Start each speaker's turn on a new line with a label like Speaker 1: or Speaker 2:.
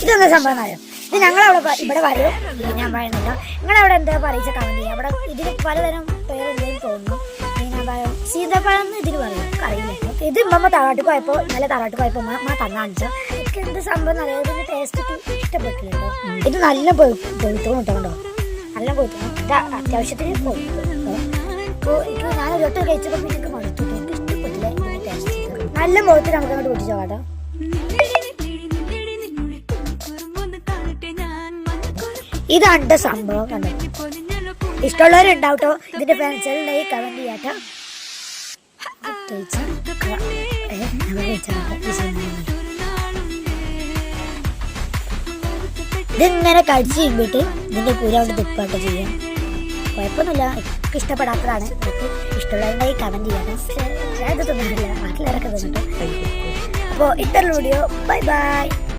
Speaker 1: ഇതൊന്നും സംഭവം അറിയാം. ഇത് ഞങ്ങളവിടെ ഇവിടെ പറയും, ഞാൻ പറയുന്നില്ല. നിങ്ങളവിടെ എന്താ പറയുക കമന്റ് ചെയ്യുക. അവിടെ ഇതിന് പലതരം പേരെന്തെങ്കിലും തോന്നുന്നു. മീനാമ്പായം സീതാപ്പഴം എന്ന് ഇതിൽ പറയും, അറിയില്ല. ഇത് ഇമ്മ തറവാട്ടിൽ പോയപ്പോൾ നല്ല തറവാട്ടിൽ പോയപ്പോൾ അമ്മ തന്നാണിച്ചോ. എനിക്ക് എന്ത് സംഭവം അറിയാം. ഇതിന്റെ ടേസ്റ്റ് ഇഷ്ടപ്പെട്ടില്ല കേട്ടോ. ഇത് നല്ല പൊഴുത്തോളം ഇട്ടോ, നല്ല പൊഴുത്തോളം. ഇത് അത്യാവശ്യത്തിന് പൊഴുത്തു. അപ്പോൾ എനിക്ക് ഞാൻ ഒരു വട്ടം കഴിച്ചപ്പോൾ പിന്നെ എനിക്ക് മടുത്തു. എനിക്ക് ഇഷ്ടപ്പെട്ടില്ല ഇതിന്റെ ടേസ്റ്റ്. നല്ല മുഖത്ത് നമുക്ക് അങ്ങോട്ട് പൊട്ടിച്ചോ കേട്ടോ. ഇതാണ് സംഭവം. കണ്ടോ, ഇഷ്ടമുള്ളവരുണ്ടാവും കേട്ടോ. ഇതിന്റെ ഫാൻസുകളുണ്ടായി കമന്റ് ചെയ്യാട്ടോ. ഇതിങ്ങനെ കഴിച്ച് കഴിയുമ്പോട്ട് ഇതിന്റെ പൂര കൊണ്ട് തുപ്പാട്ട് ചെയ്യാം. കുഴപ്പമൊന്നുമില്ല, എനിക്ക് ഇഷ്ടപ്പെടാത്തതാണ്. എനിക്ക് ഇഷ്ടമുള്ളവരുണ്ടായി കമന്റ് ചെയ്യാം. ഞാൻ ഇത് തിന്നിട്ടില്ല, ബാക്കിയുള്ളവരൊക്കെ തിന്നിട്ടു. അപ്പോൾ ഇത്തരം വീഡിയോ ബൈ ബൈ.